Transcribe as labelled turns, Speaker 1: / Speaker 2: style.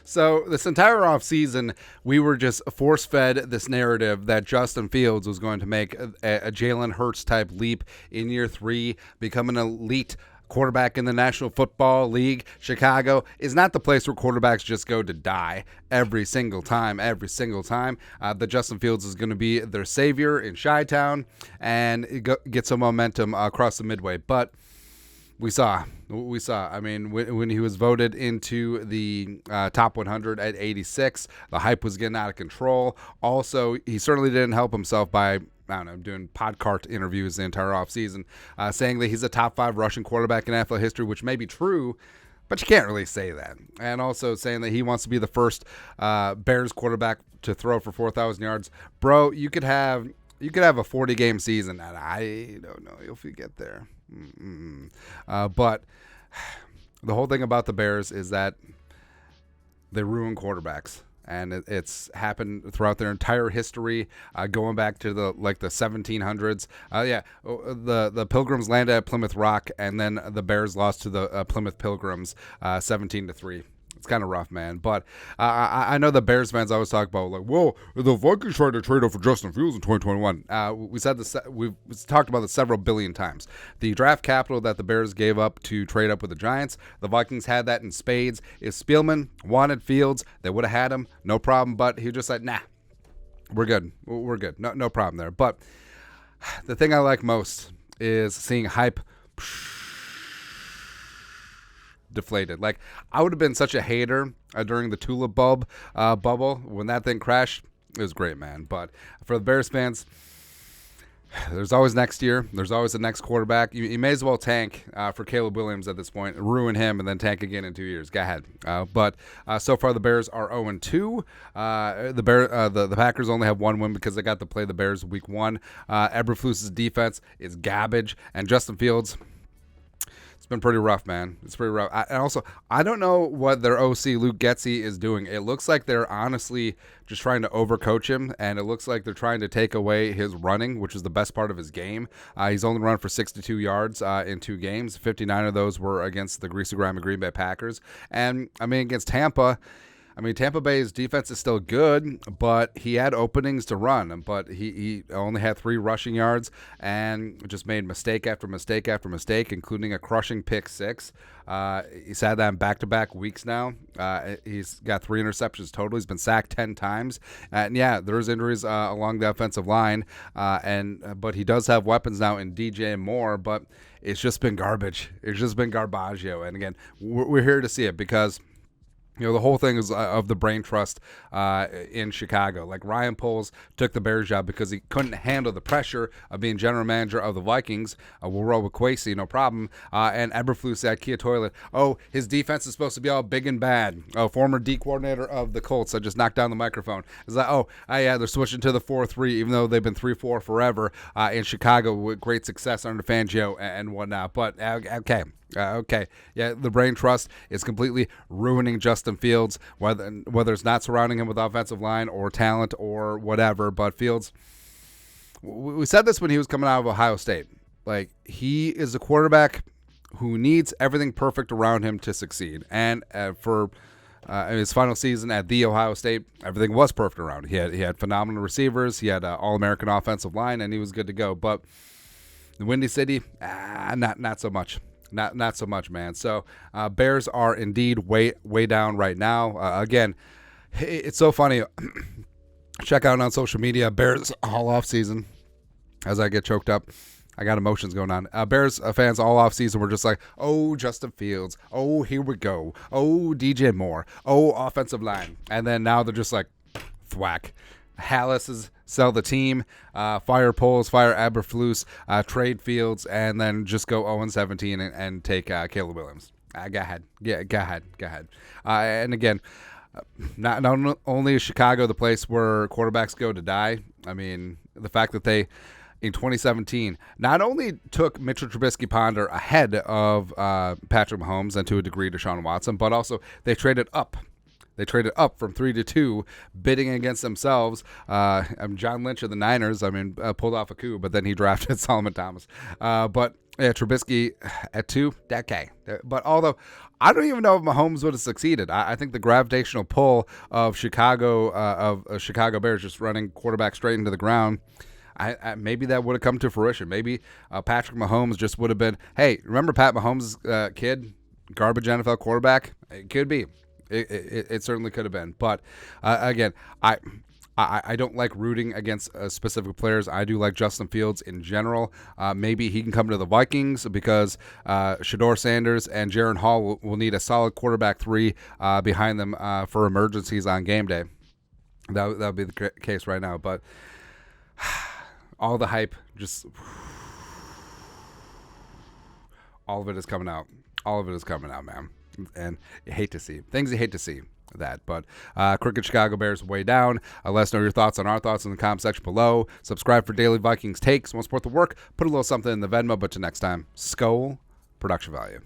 Speaker 1: So this entire offseason, we were just force-fed this narrative that Justin Fields was going to make a Jalen Hurts type leap in year 3, become an elite quarterback in the National Football League. Chicago is not the place where quarterbacks just go to die every single time. That Justin Fields is going to be their savior in Chi-Town and get some momentum across the Midway. But we saw. I mean, when he was voted into the top 100 at 86, the hype was getting out of control. Also, he certainly didn't help himself by, I don't know, doing podcast interviews the entire offseason, saying that he's a top 5 rushing quarterback in NFL history, which may be true, but you can't really say that. And also saying that he wants to be the first Bears quarterback to throw for 4,000 yards. Bro, you could have a 40-game season, and I don't know if you get there. But the whole thing about the Bears is that they ruin quarterbacks, and it's happened throughout their entire history, going back to the 1700s. The Pilgrims landed at Plymouth Rock, and then the Bears lost to the Plymouth Pilgrims 17-3. It's kind of rough, man. But I know the Bears fans always talk about, whoa, the Vikings tried to trade over Justin Fields in 2021. We said this. We've talked about this several billion times. The draft capital that the Bears gave up to trade up with the Giants, the Vikings had that in spades. If Spielman wanted Fields, they would have had him, no problem. But he was just like, nah, we're good. No problem there. But the thing I like most is seeing hype deflated. I would have been such a hater during the tulip bulb bubble when that thing crashed. It was great, man. But for the Bears fans, there's always next year. There's always the next quarterback. You may as well tank for Caleb Williams at this point, ruin him, and then tank again in 2 years. Go ahead. But so far the Bears are 0-2. The Packers only have 1 win because they got to play the Bears week 1. Eberflus's defense is garbage, and Justin Fields, it's been pretty rough, man. It's pretty rough. I don't know what their OC, Luke Getsy, is doing. It looks like they're honestly just trying to overcoach him, and it looks like they're trying to take away his running, which is the best part of his game. He's only run for 62 yards in 2 games. 59 of those were against the greasy grimy Green Bay Packers. And, against Tampa, Tampa Bay's defense is still good, but he had openings to run. But he only had 3 rushing yards and just made mistake after mistake after mistake, including a crushing pick 6. He's had that in back-to-back weeks now. He's got 3 interceptions total. He's been sacked 10 times. And, yeah, there's injuries along the offensive line. But he does have weapons now in DJ Moore, but it's just been garbage. It's just been garbaggio. And, again, we're here to see it because – the whole thing is of the brain trust in Chicago. Ryan Poles took the Bears job because he couldn't handle the pressure of being general manager of the Vikings. We'll roll with Kwesi, no problem. And Eberflus at Kia Toilet. Oh, his defense is supposed to be all big and bad. Oh, former D coordinator of the Colts. I just knocked down the microphone. It's yeah, they're switching to the 4-3, even though they've been 3-4 forever in Chicago with great success under Fangio and whatnot. But, okay. Yeah, the brain trust is completely ruining Justin Fields, whether it's not surrounding him with offensive line or talent or whatever. But Fields, we said this when he was coming out of Ohio State. He is a quarterback who needs everything perfect around him to succeed. And for his final season at the Ohio State, everything was perfect around him. He had phenomenal receivers. He had an All-American offensive line, and he was good to go. But the Windy City, not so much. Not so much, man. So Bears are indeed way down right now. Again, it's so funny. Check out on social media, Bears all off season. As I get choked up, I got emotions going on. Bears fans all off season were just like, oh, Justin Fields. Oh, here we go. Oh, DJ Moore. Oh, offensive line. And then now they're just like, thwack. Hallis is sell the team, fire Poles, fire Eberflus, trade Fields, and then just go 0-17 and take Caleb Williams. Go ahead. Yeah, go ahead. And again, not only is Chicago the place where quarterbacks go to die, the fact that they, in 2017, not only took Mitchell Trubisky-Ponder ahead of Patrick Mahomes and to a degree Deshaun Watson, but also they traded up. They traded up from 3-2, bidding against themselves. John Lynch of the Niners, pulled off a coup, but then he drafted Solomon Thomas. But Yeah, Trubisky at 2, okay. But although I don't even know if Mahomes would have succeeded. I think the gravitational pull of Chicago Bears just running quarterback straight into the ground, maybe that would have come to fruition. Maybe Patrick Mahomes just would have been, hey, remember Pat Mahomes' kid, garbage NFL quarterback? It could be. It certainly could have been. But again, I don't like rooting against specific players. I do like Justin Fields in general. Maybe he can come to the Vikings because Shedeur Sanders and Jaron Hall will need a solid quarterback 3 behind them for emergencies on game day. That would be the case right now. But all the hype, just all of it is coming out. All of it is coming out, man. And you hate to see things you hate to see. That, but Crooked Chicago Bears way down. Let us know your thoughts on our thoughts in the comment section below. Subscribe for daily Vikings takes. Want to support the work? Put a little something in the Venmo. But till next time, Skol production value.